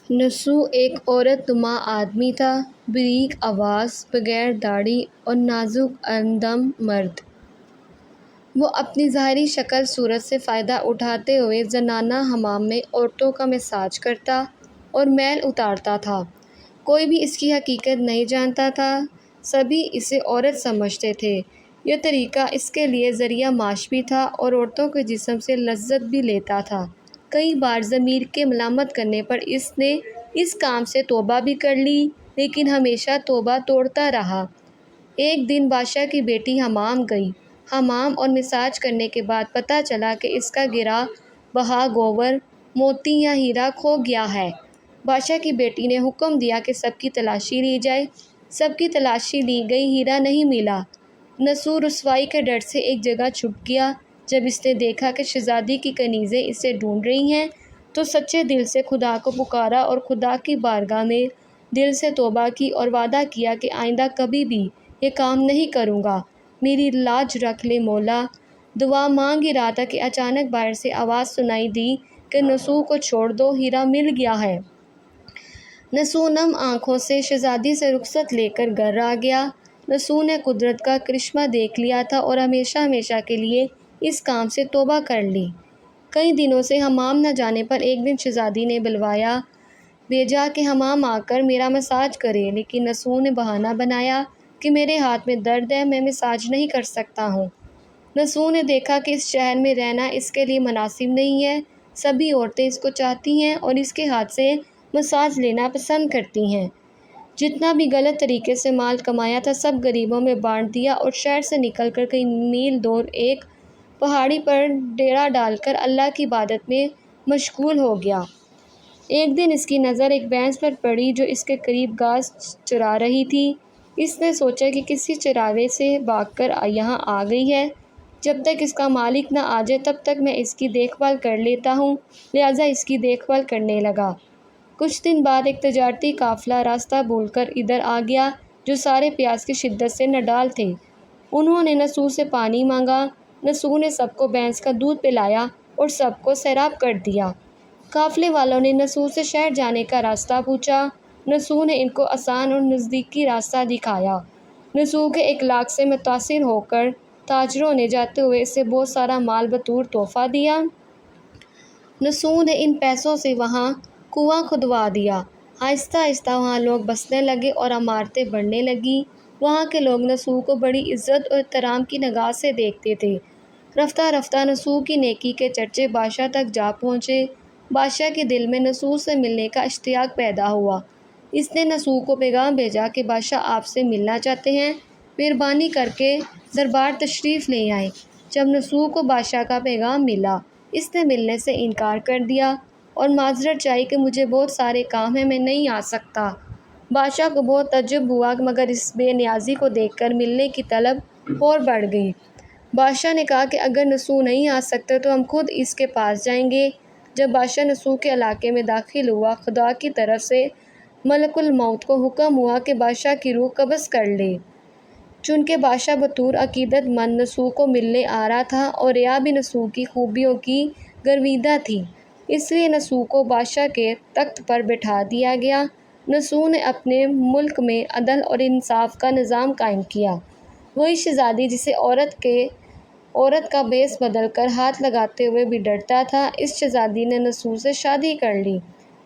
نسو ایک عورت نما آدمی تھا، باریک آواز، بغیر داڑھی اور نازک اندام مرد۔ وہ اپنی ظاہری شکل صورت سے فائدہ اٹھاتے ہوئے زنانہ حمام میں عورتوں کا مساج کرتا اور میل اتارتا تھا۔ کوئی بھی اس کی حقیقت نہیں جانتا تھا، سبھی اسے عورت سمجھتے تھے۔ یہ طریقہ اس کے لیے ذریعہ معاش بھی تھا اور عورتوں کے جسم سے لذت بھی لیتا تھا۔ کئی بار ضمیر کے ملامت کرنے پر اس نے اس کام سے توبہ بھی کر لی، لیکن ہمیشہ توبہ توڑتا رہا۔ ایک دن بادشاہ کی بیٹی حمام گئی۔ حمام اور مساج کرنے کے بعد پتہ چلا کہ اس کا گرا بہا گوہر، موتی یا ہیرا کھو گیا ہے۔ بادشاہ کی بیٹی نے حکم دیا کہ سب کی تلاشی لی جائے۔ سب کی تلاشی لی گئی، ہیرا نہیں ملا۔ نسو رسوائی کے ڈر سے ایک جگہ چھپ گیا۔ جب اس نے دیکھا کہ شہزادی کی کنیزیں اسے ڈھونڈ رہی ہیں تو سچے دل سے خدا کو پکارا اور خدا کی بارگاہ میں دل سے توبہ کی اور وعدہ کیا کہ آئندہ کبھی بھی یہ کام نہیں کروں گا، میری لاج رکھ لے مولا۔ دعا مانگ ہی رہا تھا کہ اچانک باہر سے آواز سنائی دی کہ نسو کو چھوڑ دو، ہیرا مل گیا ہے۔ نسو نم آنکھوں سے شہزادی سے رخصت لے کر گھر آ گیا۔ نسو نے قدرت کا کرشمہ دیکھ لیا تھا اور ہمیشہ ہمیشہ کے لیے اس کام سے توبہ کر لی۔ کئی دنوں سے حمام نہ جانے پر ایک دن شہزادی نے بلوایا بھیجا کہ حمام آ کر میرا مساج کرے، لیکن نسو نے بہانہ بنایا کہ میرے ہاتھ میں درد ہے، میں مساج نہیں کر سکتا ہوں۔ نسو نے دیکھا کہ اس شہر میں رہنا اس کے لیے مناسب نہیں ہے، سبھی عورتیں اس کو چاہتی ہیں اور اس کے ہاتھ سے مساج لینا پسند کرتی ہیں۔ جتنا بھی غلط طریقے سے مال کمایا تھا سب غریبوں میں بانٹ دیا اور شہر سے نکل کر کئی میل دور ایک پہاڑی پر ڈیرا ڈال کر اللہ کی عبادت میں مشغول ہو گیا۔ ایک دن اس کی نظر ایک بھینس پر پڑی جو اس کے قریب گھاس چرا رہی تھی۔ اس نے سوچا کہ کسی چراوے سے بھاگ کر یہاں آ گئی ہے، جب تک اس کا مالک نہ آ جائے تب تک میں اس کی دیکھ بھال کر لیتا ہوں، لہٰذا اس کی دیکھ بھال کرنے لگا۔ کچھ دن بعد ایک تجارتی قافلہ راستہ بھول کر ادھر آ گیا جو سارے پیاس کی شدت سے نڈال تھے۔ انہوں نے نسو سے پانی مانگا۔ نسو نے سب کو بھینس کا دودھ پلایا اور سب کو سیراب کر دیا۔ قافلے والوں نے نسو سے شہر جانے کا راستہ پوچھا۔ نسو نے ان کو آسان اور نزدیکی راستہ دکھایا۔ نسو کے اخلاق سے متاثر ہو کر تاجروں نے جاتے ہوئے اسے بہت سارا مال بطور تحفہ دیا۔ نسو نے ان پیسوں سے وہاں کنواں کھدوا دیا۔ آہستہ آہستہ وہاں لوگ بسنے لگے اور عمارتیں بننے لگیں۔ وہاں کے لوگ نسو کو بڑی عزت اور احترام کی نگاہ سے دیکھتے تھے۔ رفتہ رفتہ نسو کی نیکی کے چرچے بادشاہ تک جا پہنچے۔ بادشاہ کے دل میں نسو سے ملنے کا اشتیاق پیدا ہوا۔ اس نے نسو کو پیغام بھیجا کہ بادشاہ آپ سے ملنا چاہتے ہیں، مہربانی کر کے دربار تشریف لے آئیں۔ جب نسو کو بادشاہ کا پیغام ملا، اس نے ملنے سے انکار کر دیا اور معذرت چاہی کہ مجھے بہت سارے کام ہیں، میں نہیں آ سکتا۔ بادشاہ کو بہت تعجب ہوا مگر اس بے نیازی کو دیکھ کر ملنے کی طلب اور بڑھ گئی۔ بادشاہ نے کہا کہ اگر نسو نہیں آ سکتے تو ہم خود اس کے پاس جائیں گے۔ جب بادشاہ نسو کے علاقے میں داخل ہوا، خدا کی طرف سے ملک الموت کو حکم ہوا کہ بادشاہ کی روح قبض کر لے۔ چونکہ بادشاہ بطور عقیدت مند نسو کو ملنے آ رہا تھا اور رعایا بھی نسو کی خوبیوں کی گرویدہ تھی، اس لیے نسو کو بادشاہ کے تخت پر بٹھا دیا گیا۔ نسو نے اپنے ملک میں عدل اور انصاف کا نظام قائم کیا۔ وہی شہزادی جسے عورت کا بھیس بدل کر ہاتھ لگاتے ہوئے بھی ڈرتا تھا، اس شہزادی نے نسو سے شادی کر لی۔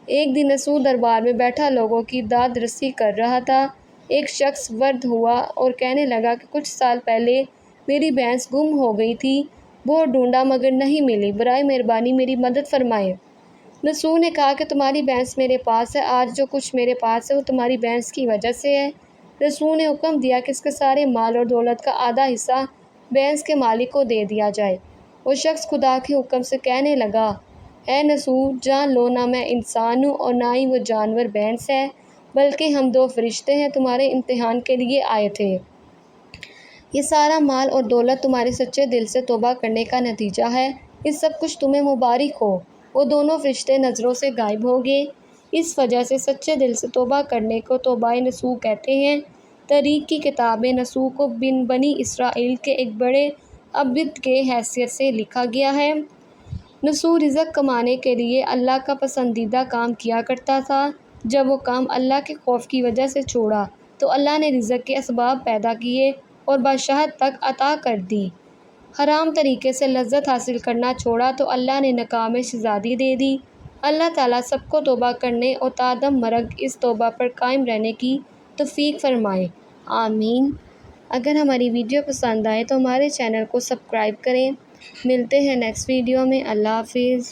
ایک دن نسو دربار میں بیٹھا لوگوں کی داد رسی کر رہا تھا۔ ایک شخص ورد ہوا اور کہنے لگا کہ کچھ سال پہلے میری بھینس گم ہو گئی تھی، بہت ڈھونڈا مگر نہیں ملی، برائے مہربانی میری مدد فرمائیں۔ نسو نے کہا کہ تمہاری بھینس میرے پاس ہے، آج جو کچھ میرے پاس ہے وہ تمہاری بھینس کی وجہ سے ہے۔ نسو نے حکم دیا کہ اس کے سارے مال اور دولت کا آدھا حصہ بھینس کے مالک کو دے دیا جائے۔ وہ شخص خدا کے حکم سے کہنے لگا، اے نسو، جان لو نہ میں انسان ہوں اور نہ ہی وہ جانور بھینس ہے، بلکہ ہم دو فرشتے ہیں، تمہارے امتحان کے لیے آئے تھے۔ یہ سارا مال اور دولت تمہارے سچے دل سے توبہ کرنے کا نتیجہ ہے، یہ سب کچھ تمہیں مبارک ہو۔ وہ دونوں فرشتے نظروں سے غائب ہو گئے۔ اس وجہ سے سچے دل سے توبہ کرنے کو توبہ نسو کہتے ہیں۔ تاریخ کی کتاب میں نسو کو بنی اسرائیل کے ایک بڑے عبد کی حیثیت سے لکھا گیا ہے۔ نصور رزق کمانے کے لیے اللہ کا پسندیدہ کام کیا کرتا تھا۔ جب وہ کام اللہ کے خوف کی وجہ سے چھوڑا تو اللہ نے رزق کے اسباب پیدا کیے اور بادشاہت تک عطا کر دی۔ حرام طریقے سے لذت حاصل کرنا چھوڑا تو اللہ نے نکاح میں شہزادی دے دی۔ اللہ تعالیٰ سب کو توبہ کرنے اور تا دم مرگ اس توبہ پر قائم رہنے کی توفیق فرمائے، آمین۔ اگر ہماری ویڈیو پسند آئے تو ہمارے چینل کو سبسکرائب کریں۔ ملتے ہیں نیکسٹ ویڈیو میں۔ اللہ حافظ۔